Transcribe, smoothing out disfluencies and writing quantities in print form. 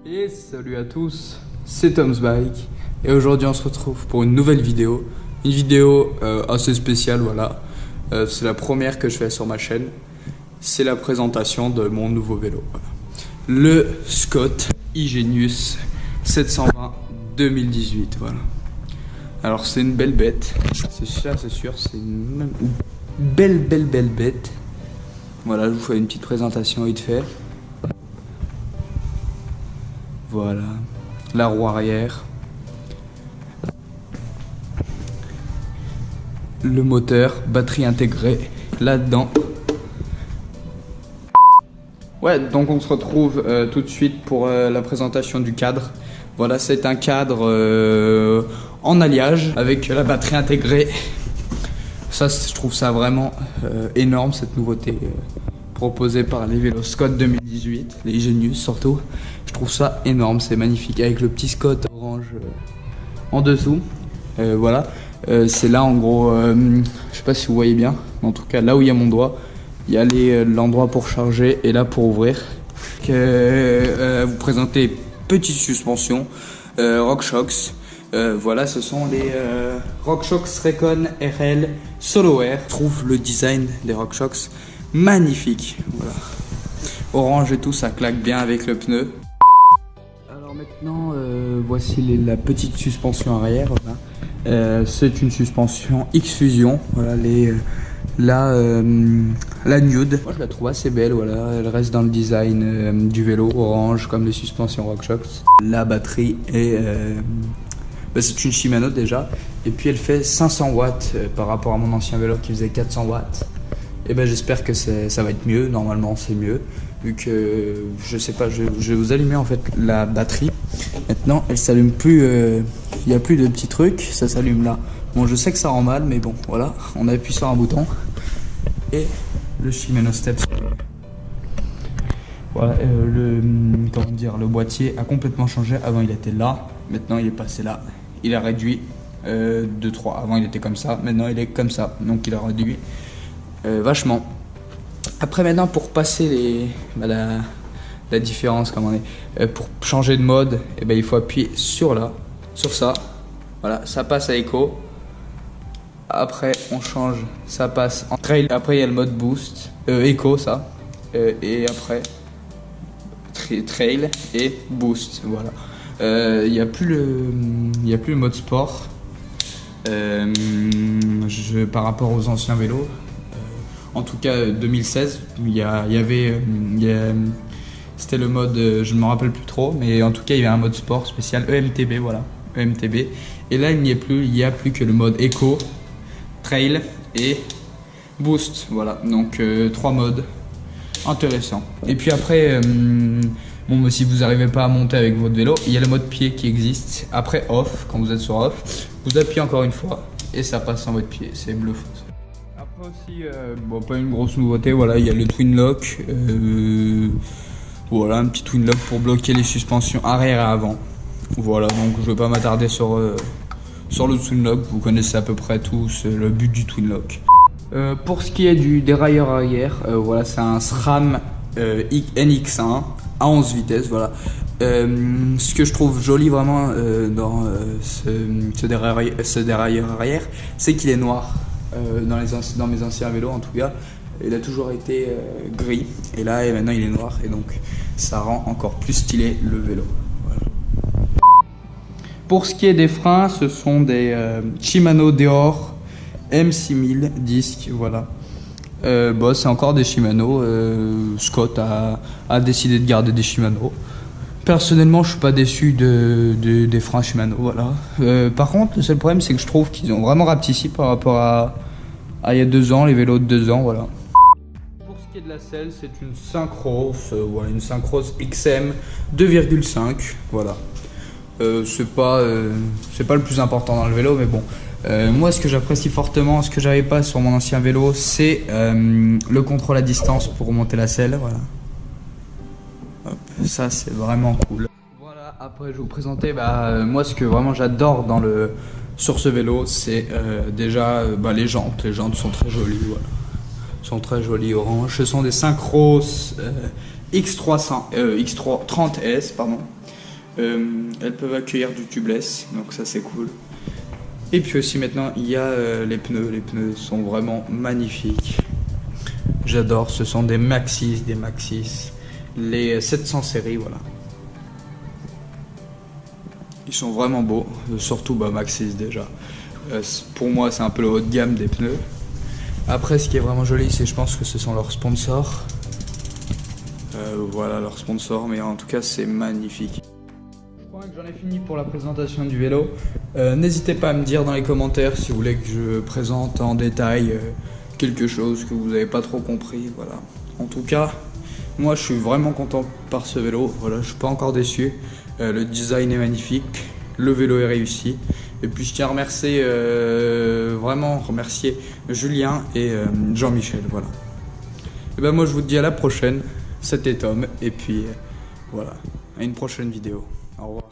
Et salut à tous, c'est Tom's Bike et aujourd'hui on se retrouve pour une nouvelle vidéo. Une vidéo assez spéciale, voilà. C'est la première que je fais sur ma chaîne. C'est la présentation de mon nouveau vélo. Voilà. Le Scott Igenius 720 2018, voilà. Alors c'est une belle bête, c'est sûr, c'est une belle bête. Voilà, je vous fais une petite présentation vite fait. Voilà, la roue arrière, le moteur, batterie intégrée là-dedans. Ouais, donc on se retrouve tout de suite pour la présentation du cadre. Voilà, c'est un cadre en alliage avec la batterie intégrée. Ça, je trouve ça vraiment énorme, cette nouveauté proposée par les vélos Scott 2018, les Igenius surtout. Je trouve ça énorme, c'est magnifique, avec le petit Scott orange en dessous. Voilà, c'est là en gros, je sais pas si vous voyez bien, mais en tout cas là où il y a mon doigt, il y a l'endroit pour charger et là pour ouvrir. Vous présentez petite suspension RockShox. Voilà, ce sont les RockShox Recon RL Solo Air. Je trouve le design des RockShox magnifique. Voilà, orange et tout, ça claque bien avec le pneu. Alors maintenant, voici la petite suspension arrière. Voilà. C'est une suspension X-Fusion. Voilà, la nude. Moi je la trouve assez belle, voilà. Elle reste dans le design du vélo, orange comme les suspensions RockShox. La batterie est c'est une Shimano déjà, et puis elle fait 500 watts par rapport à mon ancien vélo qui faisait 400 watts. Et ben j'espère que ça va être mieux, normalement c'est mieux, vu que je sais pas, je vais vous allumer en fait la batterie. Maintenant elle s'allume plus, il n'y a plus de petits trucs, ça s'allume là. Bon, je sais que ça rend mal, mais bon voilà, on appuie sur un bouton et le Shimano Step. Voilà, le boîtier a complètement changé. Avant il était là, maintenant il est passé là. Il a réduit de 3. Avant il était comme ça, maintenant il est comme ça. Donc il a réduit vachement. Après maintenant pour passer la différence, comme on est, pour changer de mode, et ben, il faut appuyer sur ça. Voilà, ça passe à Eco. Après on change, ça passe en trail. Après il y a le mode boost, Eco ça. Et après trail et boost, voilà. Il n'y a plus le mode sport par rapport aux anciens vélos, en tout cas 2016 c'était le mode, je ne me rappelle plus trop, mais en tout cas il y avait un mode sport spécial EMTB, voilà, EMTB, et là il n'y a plus que le mode Eco, trail et boost, voilà, donc 3 modes intéressants. Et puis après bon, si vous n'arrivez pas à monter avec votre vélo, il y a le mode pied qui existe. Après off, quand vous êtes sur off, vous appuyez encore une fois et ça passe en mode pied, c'est bluffant. Après aussi, bon, pas une grosse nouveauté, voilà, il y a le Twin Lock. Voilà, un petit Twin Lock pour bloquer les suspensions arrière et avant. Voilà, donc je ne vais pas m'attarder sur le Twin Lock, vous connaissez à peu près tous le but du Twin Lock. Pour ce qui est du dérailleur arrière, voilà, c'est un SRAM NX1 à 11 vitesses, voilà. Ce que je trouve joli vraiment dans ce dérailleur arrière, c'est qu'il est noir. Dans mes anciens vélos en tout cas, il a toujours été gris, et là et maintenant il est noir, et donc ça rend encore plus stylé le vélo. Voilà. Pour ce qui est des freins, ce sont des Shimano Deore M6000 disques, voilà. Bon, c'est encore des Shimano. Scott a décidé de garder des Shimano. Personnellement, je suis pas déçu des freins Shimano, voilà. Par contre, le seul problème, c'est que je trouve qu'ils ont vraiment rapetissé par rapport à il y a 2 ans, les vélos de 2 ans, voilà. Pour ce qui est de la selle, c'est une Syncros, voilà, une Syncros XM 2,5, voilà. C'est pas le plus important dans le vélo, mais bon. Moi, ce que j'apprécie fortement, ce que j'avais pas sur mon ancien vélo, c'est le contrôle à distance pour remonter la selle, voilà. Hop, ça c'est vraiment cool. Voilà, après je vais vous présenter moi ce que vraiment j'adore sur ce vélo, c'est déjà les jantes. Les jantes sont très jolies, voilà. Sont très jolies orange. Ce sont des Syncros X30S, pardon. Elles peuvent accueillir du tubeless, donc ça c'est cool. Et puis aussi maintenant il y a les pneus sont vraiment magnifiques. J'adore, ce sont des Maxxis, les 700 séries, voilà. Ils sont vraiment beaux, surtout Maxxis déjà. Pour moi c'est un peu le haut de gamme des pneus. Après ce qui est vraiment joli c'est je pense que ce sont leurs sponsors. Voilà leurs sponsors, mais en tout cas c'est magnifique. Je crois que j'en ai fini pour la présentation du vélo. N'hésitez pas à me dire dans les commentaires si vous voulez que je présente en détail quelque chose que vous n'avez pas trop compris. Voilà. En tout cas, moi je suis vraiment content par ce vélo. Voilà, je suis pas encore déçu. Le design est magnifique, le vélo est réussi. Et puis je tiens à remercier, remercier Julien et Jean-Michel. Voilà. Et ben moi je vous dis à la prochaine. C'était Tom et puis voilà, à une prochaine vidéo. Au revoir.